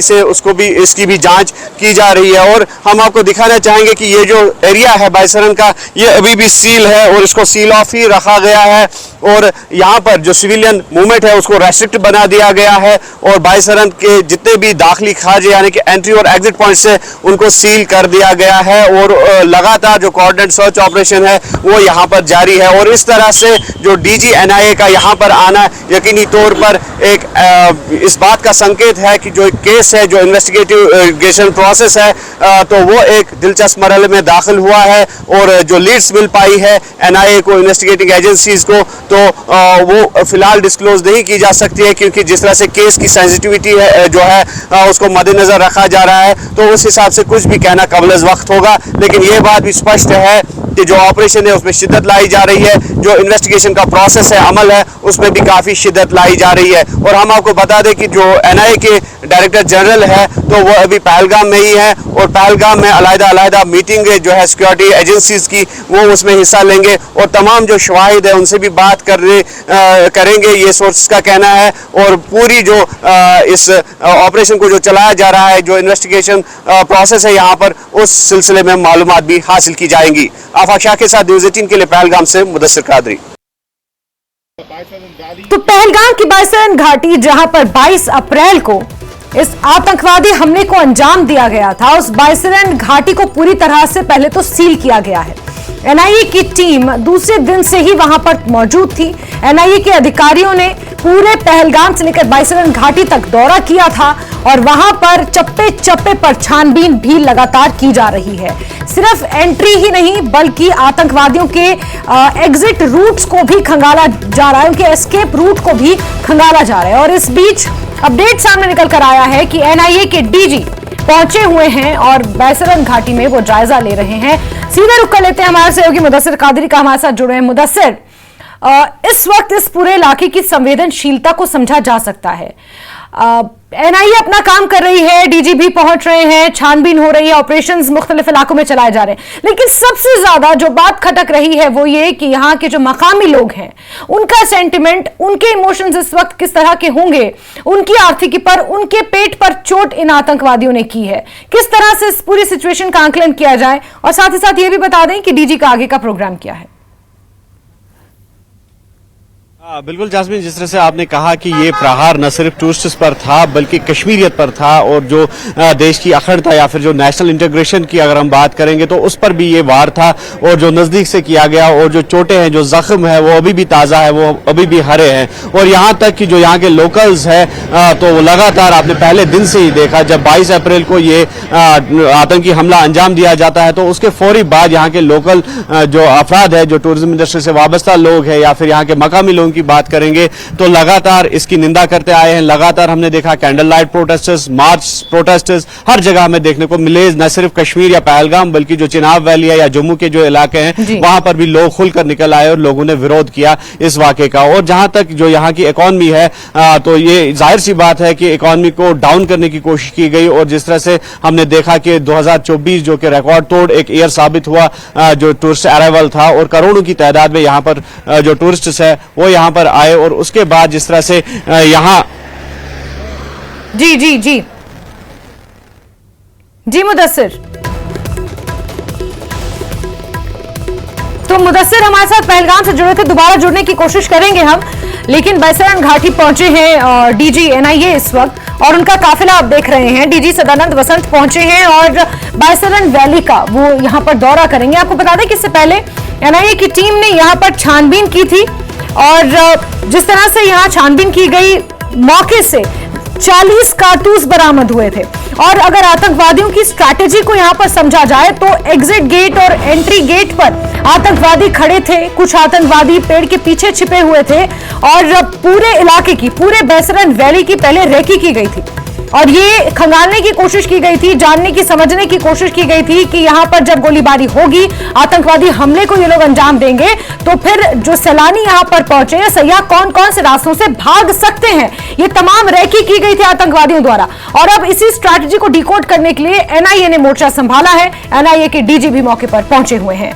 से उसको भी इसकी भी जांच की जा रही है। और हम आपको दिखाना चाहेंगे कि ये जो एरिया है बाईसरन का, ये अभी भी सील है और इसको सील ऑफ ही रखा गया है। और यहाँ पर जो सिविलियन मूवमेंट है उसको रेस्ट्रिक्ट बना दिया गया है और बाईसरन के जितने भी दाखिली खाजे यानी कि एंट्री और एग्जिट पॉइंट्स है उनको सील कर दिया गया है। और लगातार जो कोऑर्डिनेट सर्च ऑपरेशन है वो यहाँ पर जारी है। और इस तरह से जो डीजी एनआईए का यहाँ पर आना यकीनी तौर पर एक इस बात का संकेत है कि जो केस है, जो इन्वेस्टिगेशन प्रोसेस है, तो वो एक दिलचस्प मरहले में दाखिल हुआ है। और जो लीड्स मिल पाई है एनआईए को, इन्वेस्टिगेटिंग एजेंसीज को, तो वो फिलहाल डिस्क्लोज नहीं की जा सकती है क्योंकि जिस तरह से केस की सेंसिटिविटी है जो है उसको मद्देनजर रखा जा रहा है, तो उस हिसाब से कुछ भी कहना कबल वक्त होगा। लेकिन ये बात भी स्पष्ट है कि जो ऑपरेशन है उसमें शिद्दत लाई जा रही है, जो इन्वेस्टिगेशन का प्रोसेस है, अमल है, उसमें भी काफ़ी शिद्दत लाई जा रही है। और हम आपको बता दें कि जो एनआईए के डायरेक्टर जनरल है तो वो अभी पहलगाम में ही है और पहलगाम में अलग-अलग मीटिंग जो है सिक्योरिटी एजेंसीज की, वो उसमें हिस्सा लेंगे और तमाम जो शवाहिद है उनसे भी बात करेंगे, ये सोर्सेस का कहना है। और पूरी जो इस ऑपरेशन को जो चलाया जा रहा है, जो इन्वेस्टिगेशन प्रोसेस है यहाँ पर, उस सिलसिले में मालूमात भी हासिल की जाएंगी। आफाक शाह के साथ न्यूज़ 18 के लिए पहलगाम से मुदस्सिर कादरी। तो पहलगाम की बाईसरन घाटी जहां पर 22 अप्रैल को इस आतंकवादी हमले को अंजाम दिया गया था, उस बाईसरन घाटी को पूरी तरह से पहले तो सील किया गया है। एनआईए की टीम दूसरे दिन से ही वहां पर मौजूद थी। एनआईए के अधिकारियों ने पूरे पहलगाम से लेकर बाईसरन घाटी तक दौरा किया था और वहां पर चप्पे चप्पे पर छानबीन भी लगातार की जा रही है। सिर्फ एंट्री ही नहीं बल्कि आतंकवादियों के एग्जिट रूट्स को भी खंगाला जा रहा है, उनके एस्केप रूट को भी खंगाला जा रहा है। और इस बीच अपडेट सामने निकल कर आया है कि एनआईए के डीजी पहुंचे हुए हैं और बाईसरन घाटी में वो जायजा ले रहे हैं। सीधे रुक कर लेते हैं हमारे सहयोगी मुदस्सिर कादरी का, हमारे साथ जुड़े हैं। मुदस्सिर, इस वक्त इस पूरे इलाके की संवेदनशीलता को समझा जा सकता है। एनआईए अपना काम कर रही है, डीजी भी पहुंच रहे हैं, छानबीन हो रही है, ऑपरेशंस मुख्तलिफ इलाकों में चलाए जा रहे हैं, लेकिन सबसे ज्यादा जो बात खटक रही है वो ये कि यहाँ के जो मकामी लोग हैं उनका सेंटिमेंट, उनके इमोशंस इस वक्त किस तरह के होंगे, उनकी आर्थिकी पर, उनके पेट पर चोट इन आतंकवादियों ने की है। किस तरह से इस पूरी सिचुएशन का आंकलन किया जाए और साथ ही साथ ये भी बता दें कि डीजी का आगे का प्रोग्राम क्या है। बिल्कुल जास्मीन, जिस तरह से आपने कहा कि ये प्रहार न सिर्फ टूरिस्ट्स पर था बल्कि कश्मीरियत पर था और जो देश की अखंडता या फिर जो नेशनल इंटीग्रेशन की अगर हम बात करेंगे तो उस पर भी ये वार था। और जो नज़दीक से किया गया और जो चोटें हैं, जो जख्म है, वो अभी भी ताज़ा है, वो अभी भी हरे हैं। और यहाँ तक कि जो यहाँ के लोकल्स है तो वो लगातार आपने पहले दिन से ही देखा, जब 22 अप्रैल को ये आतंकी हमला अंजाम दिया जाता है तो उसके फौरी बाद यहाँ के लोकल जो अफराद है, जो टूरिज्म इंडस्ट्री से वाबस्ता लोग हैं या फिर यहाँ के मकामी लोगों की बात करेंगे तो लगातार इसकी निंदा करते आए हैं। लगातार हमने देखा कैंडल लाइट प्रोटेस्टर्स, मार्च प्रोटेस्टर्स हर जगह हमें देखने को मिले। न सिर्फ कश्मीर या पहलगाम बल्कि जो चिनाब वैली है या जम्मू के जो इलाके हैं वहां पर भी लोग खुलकर निकल आए और लोगों ने विरोध किया इस वाकये का। और जहां तक जो यहाँ की इकॉनमी है तो ये जाहिर सी बात है कि इकॉनमी को डाउन करने की कोशिश की गई। और जिस तरह से हमने देखा कि 2024 जो कि रिकॉर्ड तोड़ एक ईयर साबित हुआ जो टूरिस्ट अराइवल था और करोड़ों की तादाद में यहाँ पर जो टूरिस्ट है वो यहाँ पर आए। और उसके बाद जिस तरह से यहां जी मुदस्सिर, तो मुदस्सिर हमारे साथ पहलगाम से जुड़े थे, दोबारा जुड़ने की कोशिश करेंगे हम, लेकिन बाईसरन घाटी पहुंचे हैं डीजी एनआईए इस वक्त और उनका काफिला आप देख रहे हैं। डीजी सदानंद वसंत पहुंचे हैं और बाईसरन वैली का वो यहां पर दौरा करेंगे। आपको बता दें कि इससे पहले एनआईए की टीम ने यहां पर छानबीन की थी और जिस तरह से यहां छानबीन की गई, मौके से 40 कारतूस बरामद हुए थे। और अगर आतंकवादियों की स्ट्रैटेजी को यहां पर समझा जाए तो एग्जिट गेट और एंट्री गेट पर आतंकवादी खड़े थे, कुछ आतंकवादी पेड़ के पीछे छिपे हुए थे और पूरे इलाके की, पूरे बाईसरन वैली की पहले रेकी की गई थी और ये खंगालने की कोशिश की गई थी, जानने की, समझने की कोशिश की गई थी कि यहां पर जब गोलीबारी होगी, आतंकवादी हमले को ये लोग अंजाम देंगे तो फिर जो सैलानी यहां पर पहुंचे या सयाह कौन कौन से रास्तों से भाग सकते हैं, ये तमाम रेकी की गई थी आतंकवादियों द्वारा। और अब इसी स्ट्रैटेजी को डिकोड करने के लिए एनआईए ने मोर्चा संभाला है। एनआईए के डीजी भी मौके पर पहुंचे हुए हैं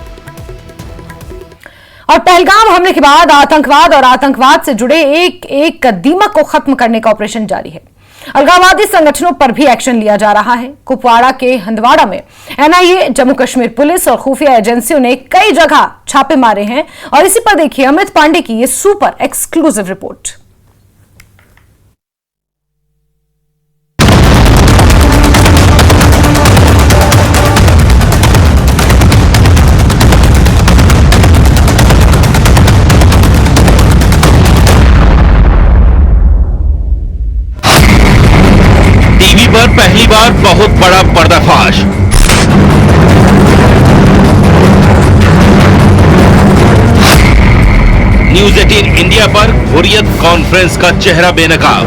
और पहलगाम हमले के बाद आतंकवाद और आतंकवाद से जुड़े एक एक दीमक को खत्म करने का ऑपरेशन जारी है। अलगाववादी संगठनों पर भी एक्शन लिया जा रहा है। कुपवाड़ा के हंदवाड़ा में एनआईए, जम्मू कश्मीर पुलिस और खुफिया एजेंसियों ने कई जगह छापे मारे हैं और इसी पर देखिए अमित पांडे की ये सुपर एक्सक्लूसिव रिपोर्ट। टीवी पर पहली बार बहुत बड़ा पर्दाफाश। न्यूज 18 इंडिया पर हुर्रियत कॉन्फ्रेंस का चेहरा बेनकाब।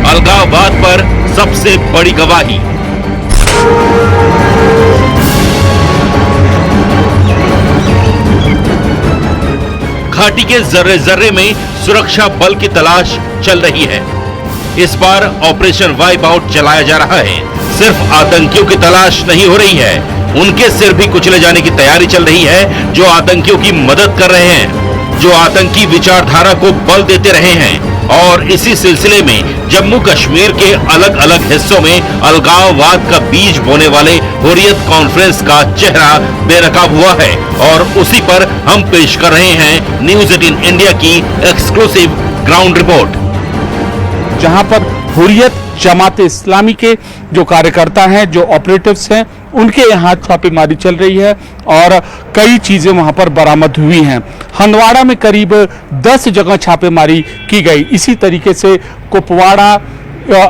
अलगाववाद पर सबसे बड़ी गवाही। घाटी के जर्रे जर्रे में सुरक्षा बल की तलाश चल रही है। इस बार ऑपरेशन वाइप आउट चलाया जा रहा है। सिर्फ आतंकियों की तलाश नहीं हो रही है, उनके सिर भी कुचले जाने की तैयारी चल रही है जो आतंकियों की मदद कर रहे हैं, जो आतंकी विचारधारा को बल देते रहे हैं। और इसी सिलसिले में जम्मू कश्मीर के अलग अलग हिस्सों में अलगाववाद का बीज बोने वाले हुर्रियत कॉन्फ्रेंस का चेहरा बेनकाब हुआ है और उसी पर हम पेश कर रहे हैं न्यूज 18 इंडिया की एक्सक्लूसिव ग्राउंड रिपोर्ट। जहां पर हुर्रियत जमात इस्लामी के जो कार्यकर्ता हैं, जो ऑपरेटिव्स हैं, उनके यहाँ छापेमारी चल रही है और कई चीजें वहां पर बरामद हुई हैं। हंदवाड़ा में करीब 10 जगह छापेमारी की गई। इसी तरीके से कुपवाड़ा,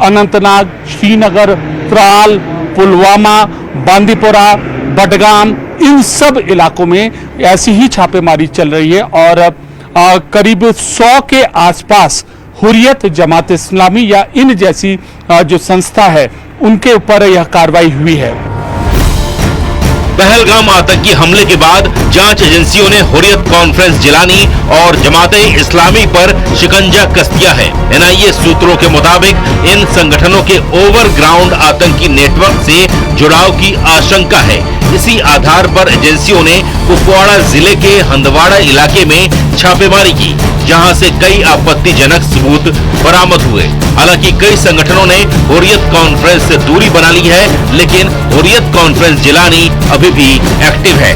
अनंतनाग, श्रीनगर, त्राल, पुलवामा, बांदीपुरा, बडगाम, इन सब इलाकों में ऐसी ही छापेमारी चल रही है और करीब 100 के आसपास हुर्रियत जमात इस्लामी या इन जैसी जो संस्था है उनके ऊपर यह कार्रवाई हुई है। पहलगाम आतंकी हमले के बाद जांच एजेंसियों ने हुर्रियत कॉन्फ्रेंस जिलानी और जमाते इस्लामी पर शिकंजा कस दिया है। एनआईए सूत्रों के मुताबिक इन संगठनों के ओवरग्राउंड आतंकी नेटवर्क से जुड़ाव की आशंका है। इसी आधार पर एजेंसियों ने कुपवाड़ा जिले के हंदवाड़ा इलाके में छापेमारी की, जहां से कई आपत्तिजनक सबूत बरामद हुए। हालांकि कई संगठनों ने हुर्रियत कॉन्फ्रेंस से दूरी बना ली है, लेकिन हुर्रियत कॉन्फ्रेंस जिलानी अभी भी एक्टिव है।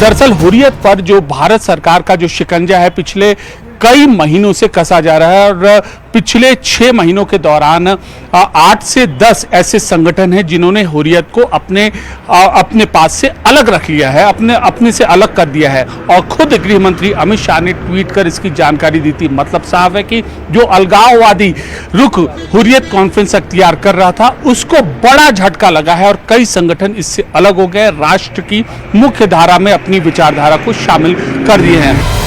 दरअसल हुर्रियत पर जो भारत सरकार का जो शिकंजा है पिछले कई महीनों से कसा जा रहा है और पिछले 6 महीनों के दौरान 8 से 10 ऐसे संगठन हैं जिन्होंने हुर्रियत को अपने पास से अलग रख लिया है, अपने से अलग कर दिया है। और खुद गृह मंत्री अमित शाह ने ट्वीट कर इसकी जानकारी दी थी। मतलब साफ है कि जो अलगाववादी रुख हुर्रियत कॉन्फ्रेंस अख्तियार कर रहा था उसको बड़ा झटका लगा है और कई संगठन इससे अलग हो गए, राष्ट्र की मुख्य धारा में अपनी विचारधारा को शामिल कर दिए हैं।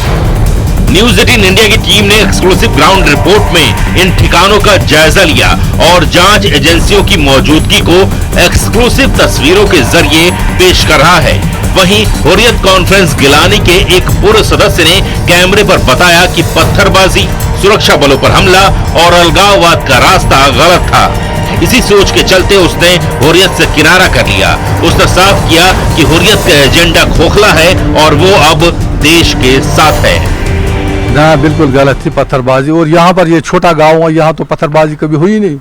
न्यूज 18 इंडिया की टीम ने एक्सक्लूसिव ग्राउंड रिपोर्ट में इन ठिकानों का जायजा लिया और जांच एजेंसियों की मौजूदगी को एक्सक्लूसिव तस्वीरों के जरिए पेश कर रहा है। वहीं हुर्रियत कॉन्फ्रेंस गिलानी के एक पूर्व सदस्य ने कैमरे पर बताया कि पत्थरबाजी, सुरक्षा बलों पर हमला और अलगाववाद का रास्ता गलत था। इसी सोच के चलते उसने हुर्रियत से किनारा कर लिया। उसने साफ किया कि हुर्रियत का एजेंडा खोखला है और वो अब देश के साथ है। ना बिल्कुल गलत थी पत्थरबाजी। और यहाँ पर ये छोटा गांव है, यहाँ तो पत्थरबाजी कभी हुई नहीं।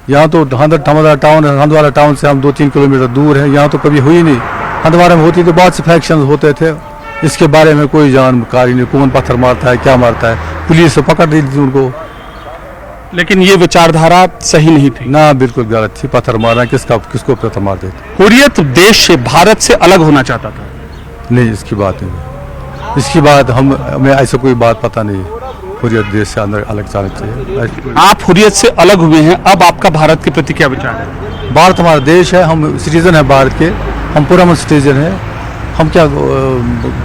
यहाँ तो हंदवाड़ा टाउन से हम 2-3 किलोमीटर दूर है, यहाँ तो कभी हुई नहीं। हंदवाड़ा में होती तो बहुत से फैक्शन होते थे, इसके बारे में कोई जानकारी नहीं, कौन पत्थर मारता है, क्या मारता है। पुलिस पकड़ दी थी उनको, लेकिन ये विचारधारा सही नहीं थी। ना बिल्कुल गलत थी। पत्थर मारना किसको पत्थर मारते थे। हुर्रियत देश से, भारत से अलग होना चाहता था। नहीं, इसकी बात नहीं, इसकी बात हमें ऐसा कोई बात पता नहीं। हुर्रियत देश से अंदर अलग जाना चाहिए। आप हुर्रियत से अलग हुए हैं, अब आपका भारत के प्रति क्या विचार है? भारत हमारा देश है, हम सिटीजन है भारत के, हम पूरा सिटीजन है। हम क्या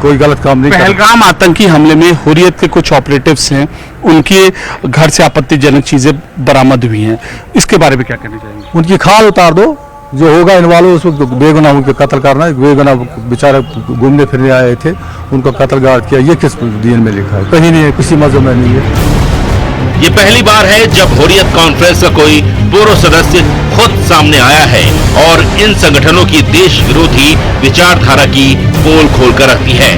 कोई गलत काम नहीं। पहलगाम आतंकी हमले में हुर्रियत के कुछ ऑपरेटिव्स हैं, उनके घर से आपत्तिजनक चीजें बरामद हुई हैं, इसके बारे में क्या कहना चाहेंगे? उनकी खाल उतार दो, जो होगा इन्वॉल्व उसको बेगुनाह उनके कत्ल करना है। बेगुनाह बेचारे घूमने फिरने आए थे, उनको कत्ल गार्ड किया। ये किस दीन में लिखा है? कहीं नहीं है, किसी मजहब में नहीं है। ये पहली बार है जब हुर्रियत कॉन्फ्रेंस का कोई पूर्व सदस्य खुद सामने आया है और इन संगठनों की देश विरोधी विचारधारा की पोल खोलकर रखती है।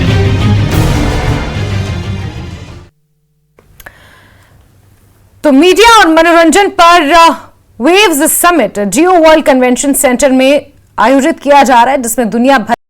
तो मीडिया और मनोरंजन पर वेव्स समिट जियो वर्ल्ड कन्वेंशन सेंटर में आयोजित किया जा रहा है, जिसमें दुनिया भर